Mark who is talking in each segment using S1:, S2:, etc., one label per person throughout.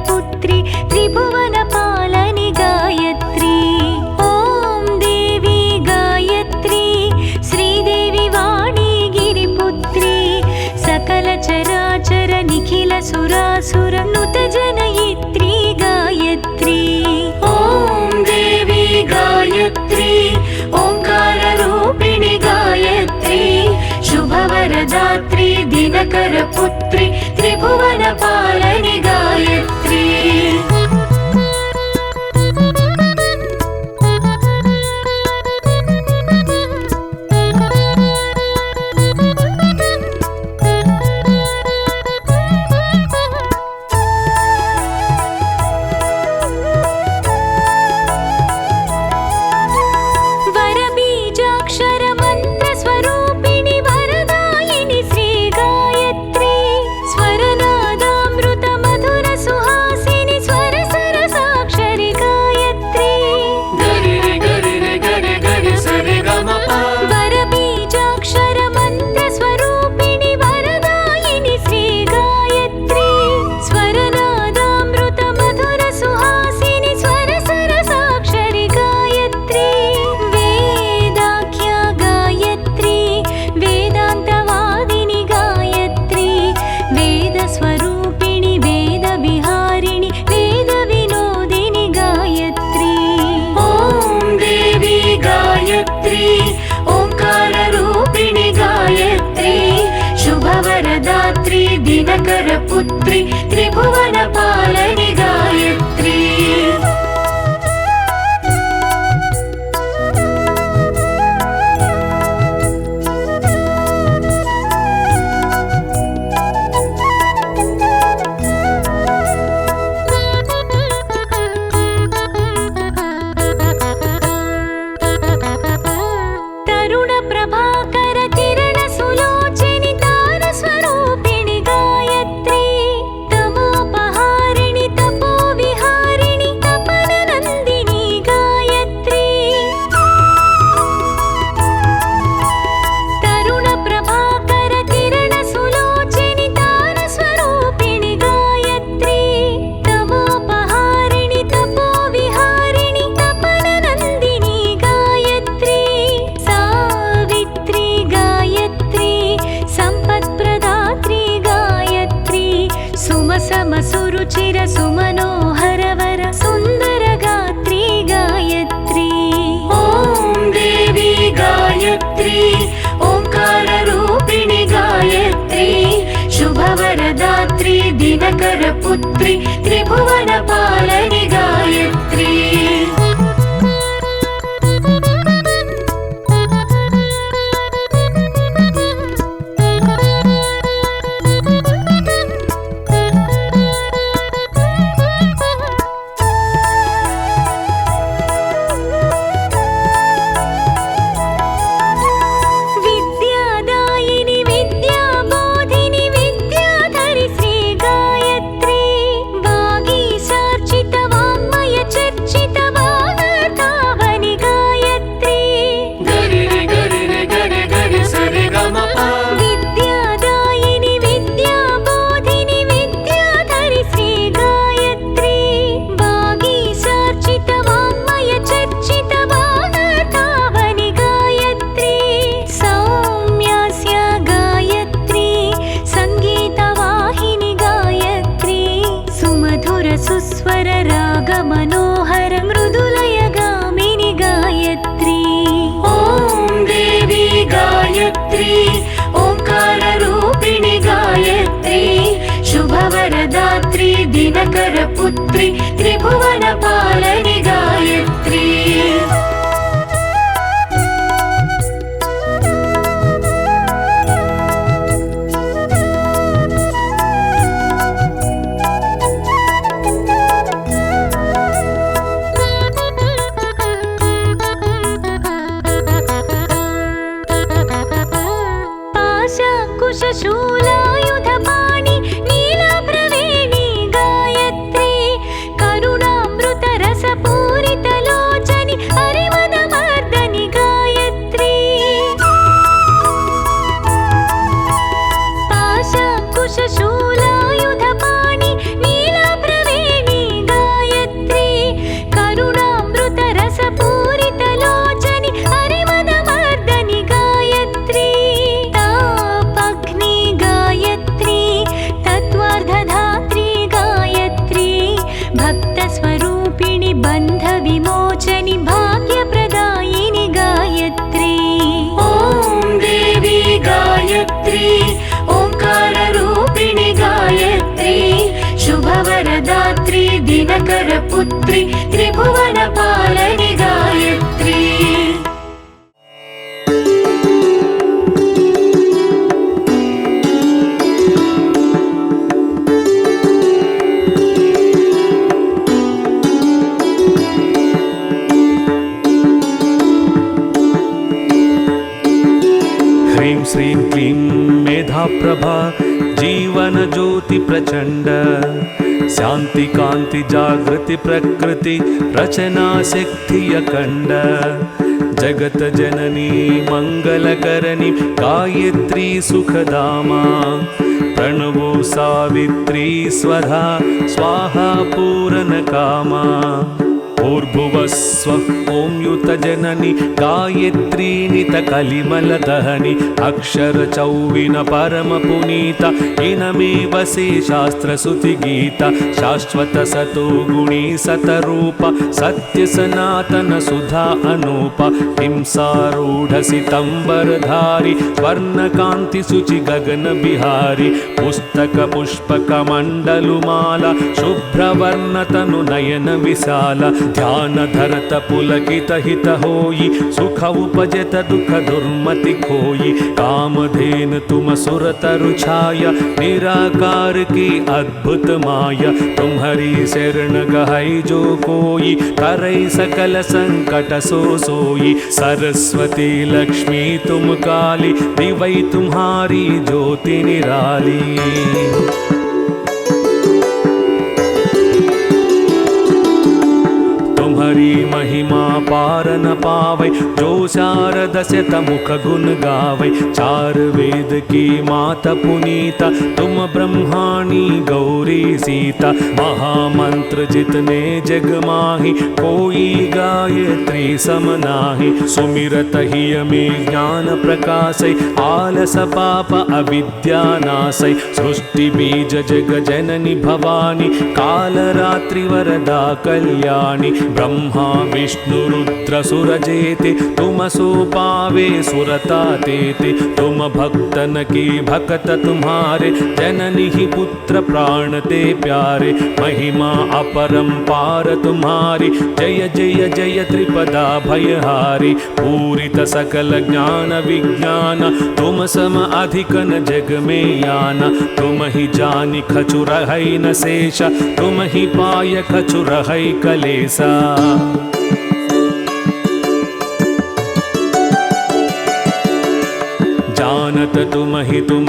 S1: पुत्री त्रिभुवनपालनि गायत्री। ॐ देवी गायत्री श्रीदेवी वाणी गिरिपुत्री सकल चराचर निखिल सुरासुर नुत जनयित्री गायत्री। ॐ देवी गायत्री ओंकार रूपिणी गायत्री शुभवरदात्री दिनकर पुत्री त्रिभुवनपालनि गायत्री। ओंकार रूपिणी गायत्री शुभवरदात्री दिनकर पुत्री त्रिभुवनपालनि गायत्री। सुरुचिर सुमनोहर वर सुंदर गात्री गायत्री। ॐ देवी गायत्री ओंकार रूपिणी गायत्री शुभवरदात्री दिनकर पुत्री त्रिभुवनपालनि गायत्री। सुस्वर राग मनोहर मृदुलय गामिनी गायत्री। ॐ देवी गायत्री ओंकार रूपिणी गायत्री शुभवरदात्री दिनकर पुत्री त्रिभुवनपालनि गायत्री। शूलायुधपाणि नीलप्रवेणी गायत्री करुणामृतरसपूरितलो मोक्षनि भाग्यप्रदायिनि गायत्री।
S2: ॐ देवी गायत्री ओंकाररूपिणि गायत्री शुभवरदात्री दिनकरपुत्री त्रिभुवनपालनि गायत्री।
S3: ह्रीं श्रीं क्लीं मेधाप्रभा जीवन ज्योति प्रचंड शांति कांति जागृति प्रकृति रचना शक्ति अखंड जगत जननी मंगलकरणी गायत्री सुखधामा प्रणवो सावित्री स्वधा स्वाहा पूरण कामा ऊर्भुवस्व ॐ युतजननि गायत्री नितकलिमलदहनि अक्षरचौविन परमपुनीता इनमेव से शास्त्रसुतिगीता शाश्वत सतो गुणी सतरूप सत्यसनातन सुधा अनूप हिंसारूढसितम्बरधारि स्वर्णकान्ति शुचि गगन बिहारी पुस्तक पुष्पकमण्डलुमाला शुभ्रवर्णतनु नयन विशाला ध्यान धरत पुलकित हित होई सुख उपजत दुख दुर्मति खोई कामधेन तुम सुरतरु छाया निराकार की अद्भुत माया तुम्हारी शरण गहई जो कोई करई सकल संकट सो सोई सरस्वती लक्ष्मी तुम काली दिवई तुम्हारी ज्योति निराली। तुम्हारी महिमा पार न पावै जो शारद शत मुख गुण गावै चार वेद की माता पुनीता तुम ब्रह्माणी गौरी सीता महामंत्र जितने जग माही कोई गायत्री सम नाही सुमिरत ही में ज्ञान प्रकाशै आलस पाप अविद्या नाशै सृष्टि बीज जग जननी भवानी काल रात्रि वरदा कल्याणी ब्रह्मा विष्णु रुद्र सुर जेते तुम सो पावे सुरता तेते तुम भक्तन की भक्त तुम्हारे जननी ही पुत्र प्राण ते प्यारे महिमा अपरंपार तुम्हारी जय जय जय त्रिपदा भयहारी पूरित सकल ज्ञान विज्ञान तुम सम अधिक न जग में याना तुम ही जानी खचुर है न शेष तुम ही पाय खचुर है कलेसा। जानत तुम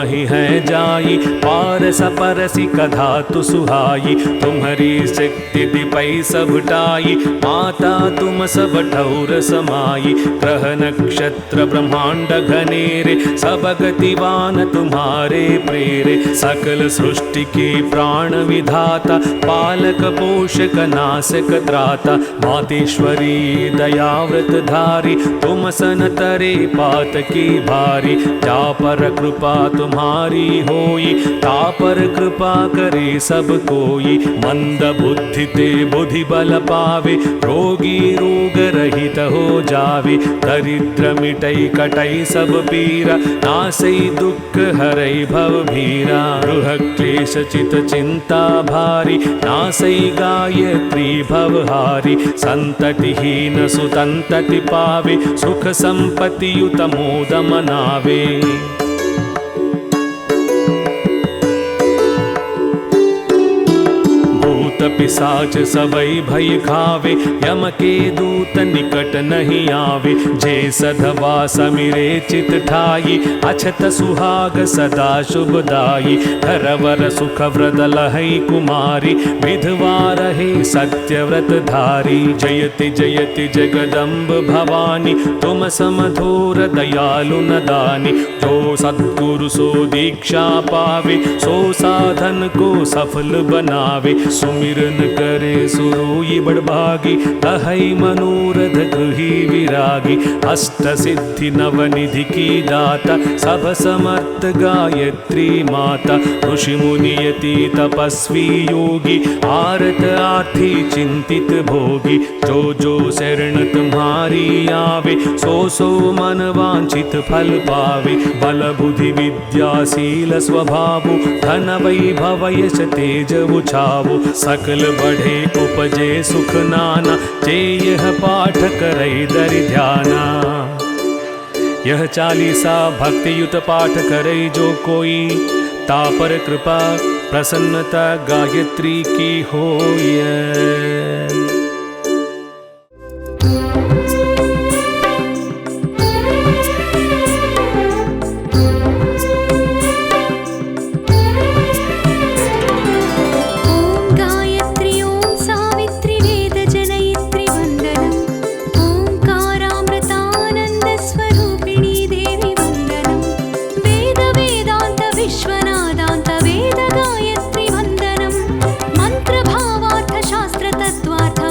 S3: ही है जाई पारस परसी कधा तु सुहाई तुम्हारी शक्ति दिपै सब टाई माता तुम सब ठौर समाई ग्रह नक्षत्र ब्रह्मांड घनेरे सब गतिवान तुम्हारे प्रेरे सकल सृष्टि के प्राण विधाता पालक पोषक नाशक त्राता मातेश्वरी दयाव्रत धारी तुम सन तरे पात की भारी जा पर कृपा तुम्हारी होई ता पर कृपा करे सब कोई मंद बुद्धि ते बुद्धि बल पावे रोगी रोग रहित हो जावे दरिद्र मिटई कटई सब पीरा नासई दुख हरई भव भीरा गृह क्लेश चित चिंता भारी नासई गायत्री भवहारी संततिहीन सुतंतति पावे सुख संपत्ति युत मोद मनावे। पिशाच सबई भय खावे यम के दूत निकट नहीं आवे जे सधवा समिरे चित ठाई अछत सुहाग सदा शुभदाई धरवर सुख व्रत लहई कुमारी विधवा रहे सत्यव्रत धारी जयति जयति जगदम्ब भवानी तुम समधूर दयालु नदानी जो सद्गुरु सो दीक्षा पावे सो साधन को सफल बनावे सुमि सुमिरन करे सुरूई बड़भागी, कहई मनोरथ गृही विरागी। अष्ट सिद्धि नवनिधि की दाता, सब समर्थ गायत्री माता। ऋषि मुनि यति तपस्वी योगी, आरत आर्थी चिंतित भोगी। जो जो शरण तुम्हारी आवे, सो सो मन वांछित फल पावे। बल बुद्धि विद्याशील स्वभावो, धन वैभव यश तेज उछावो। सकल बढ़े उपजे सुख नाना, जे यह पाठ करे दरि ध्याना। यह चालीसा भक्ति युत पाठ करे जो कोई, तापर कृपा प्रसन्नता गायत्री की होय।
S1: विश्वनादान्त वेद गायत्री वन्दनं। मन्त्रभावार्थ शास्त्र तत्त्वार्थ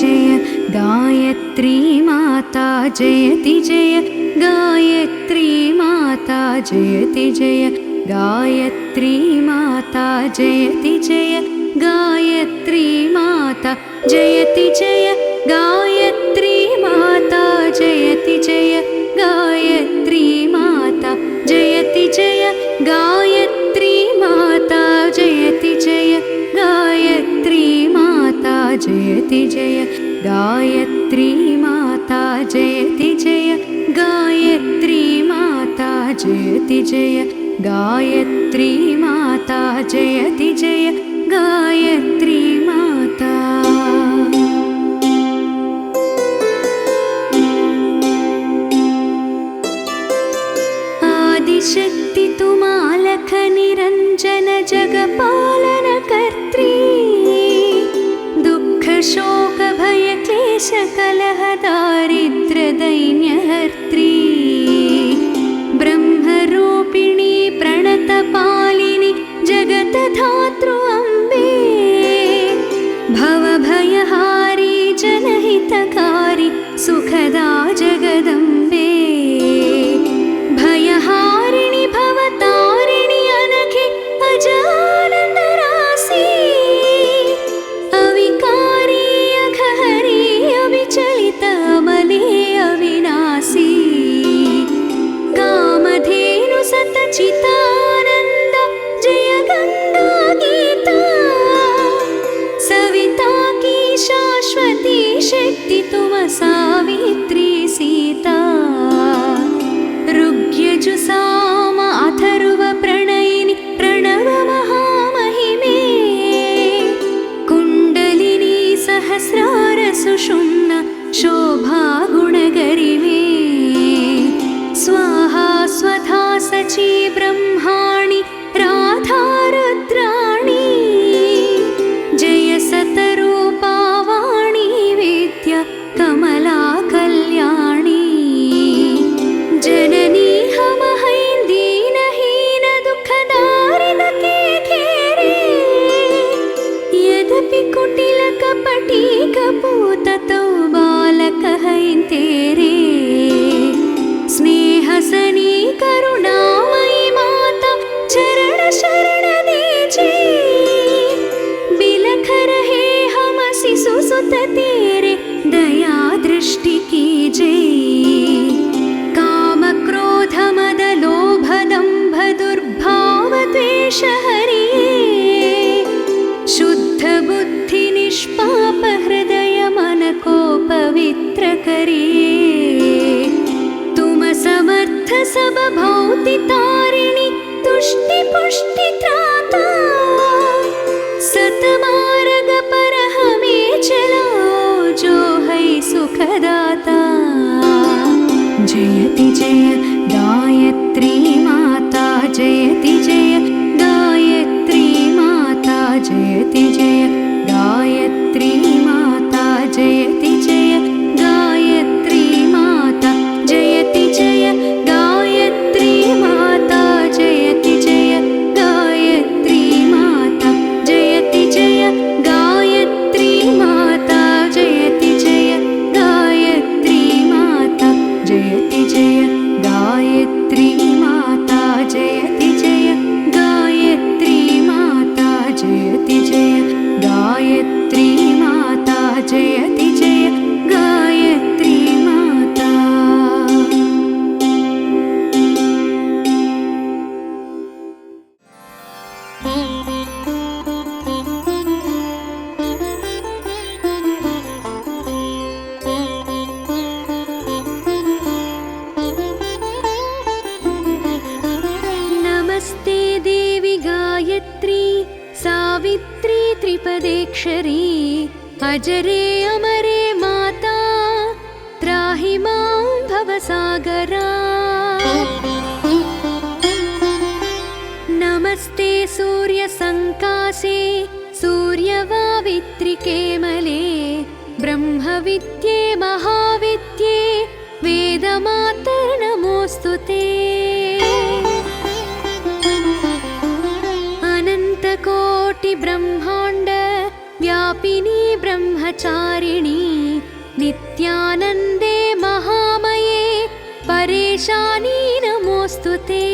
S1: जय गायत्री माता जयति जय गायत्री माता जयति जय गायत्री माता जयति जय गायत्री माता जयति जय गायत्री माता जयति जय गायत्री माता जयति जय गायत्री माता जयति जय गायत्री माता जयति जय गायत्री माता जयति जय गायत्री माता जयति जय गायत्री माता जयति जय गायत्री माता। आदिशक्ति तुमालख निरंजन जगपालन कर्त्री दुःख शोक भय क्लेश कलह दारिद्र दैन्य हर्त्री ब्रह्मरूपिणी प्रणत पालिनी जगत धातृ अम्बे भवभयहारी जनहितकारी सुखदा जगदम्बे भयहारिणि भवतारिणि अनघे अजानन्दरासि अविकारी अघहरी अविचलित अमले अविनाशी कामधेनु सतचितानन्द जय गंगा गीता सविता की शाश्वती शक्ति तुम सावित्री सीता ऋग्यजुसाम अथर्व प्रणयिनि प्रणव महामहिमे कुण्डलिनी सहस्रार सुषुम्न शोभा गुणगरिमे स्वाहा स्वधा सची ब्रह्माणि राधा रुद्राणि जय सतरूपा वाणी वेद्य कमला कल्याणी जननी हमहैं दीनहीन दुःखदारिद के घेरे यद्यपि कुटिल कपटी कपूत तो बालक हैं तेरे स्नेह सनी करुणामयी माता चरण शरण दीजे बिलख रहे हम शिशु सुत तेरे दया दृष्टि कीजे काम क्रोध मद लोभ दंभ दुर्भाव द्वेष हरिये शुद्ध बुद्धि निष्पाप हृदय मन को पवित्र करिए तुम समर्थ सब भौति तारिणी तुष्टि पुष्टि त्राता सतमार्ग पर हमें चलाओ जो है सुखदाता जयति जय गायत्री माता जयति जय गायत्री माता जयति जय गायत्री माता जयति जय गायत्री माता जयति जय गायत्री माता जयति जय गायत्री माता जयति जय गायत्री माता जयति जय गायत्री माता जयति जय गायत्री माता जयति जय गायत्री माता जयति जय गायत्री माता जयति जय गायत्री माता। नमस्ते देवी गायत्री सावित्री त्रिपदेक्षरी अजरे अमरे माता त्राहि मां भवसागरा नमस्ते सूर्यसङ्कासे सूर्यवावित्रिके मले ब्रह्मविद्ये महाविद्ये वेदमातर्नमोऽस्तुते अनन्तकोटि ब्रह्माण्ड व्यापिनी ब्रह्मचारिणी नित्यानन्दे महामये परेशानी नमोऽस्तुते।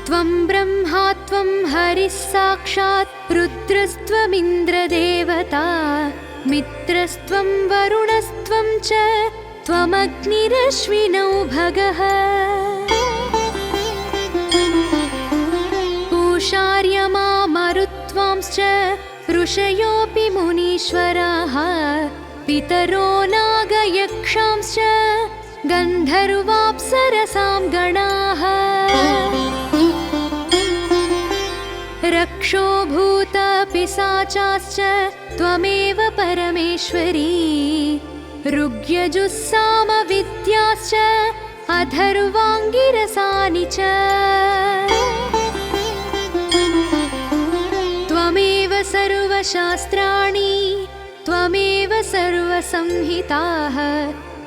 S1: त्वं ब्रह्मा त्वं हरिः साक्षात् रुद्रस्त्वमिन्द्रदेवता मित्रस्त्वं वरुणस्त्वं च त्वमग्निरश्विनौ भगः। पूषार्यमा मरुत्वांश्च ऋषयोऽपि मुनीश्वराः पितरो नागयक्षांश्च गन्धर्वाप्सरसां गणाः। रक्षो भूतपिशाचाश्च त्वमेव परमेश्वरी ऋग्यजुस्सामविद्याश्च अथर्वाङ्गिरसानि च। त्वमेव सर्वशास्त्राणि त्वमेव सर्वसंहिताः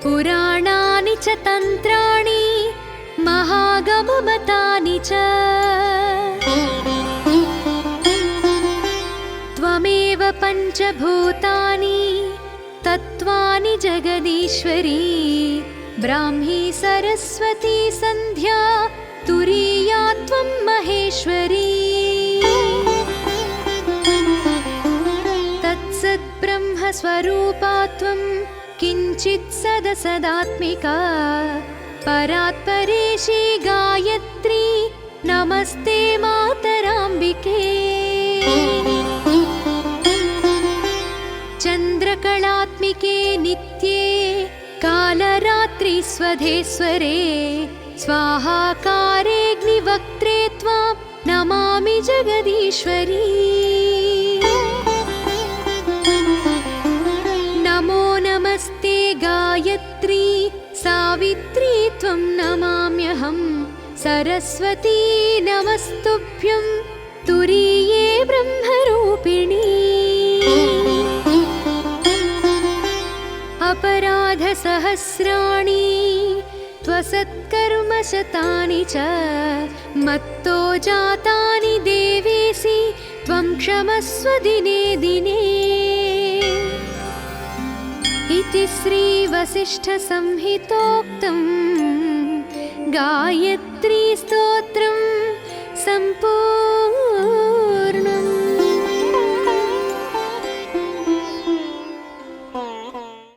S1: पुराणानि च तन्त्राणि महागममतानि च। त्वमेव पञ्चभूतानि तत्त्वानि जगदीश्वरी ब्राह्मी सरस्वती सन्ध्या तुरीया त्वं महेश्वरी। तत्सद्ब्रह्मस्वरूपा त्वं किञ्चित् सदसदात्मिका परात्परेशी गायत्री नमस्ते मातराम्बिके। चन्द्रकलात्मिके नित्ये कालरात्रिस्वधेश्वरे स्वाहाकारेऽग्निवक्त्रे त्वां नमामि जगदीश्वरी। नमो नमस्ते गायत्री सावित्री त्वं नमाम्यहं सरस्वती नमस्तुभ्यं तुरीये ब्रह्मरूपिणी। अपराधसहस्राणि त्वसत्कर्मशतानि च मत्तो जातानि देवेसि त्वं क्षमस्व दिने दिने। इति श्रीवसिष्ठसंहितोक्तं गायत्री स्तोत्रं सम्पूर्णम्।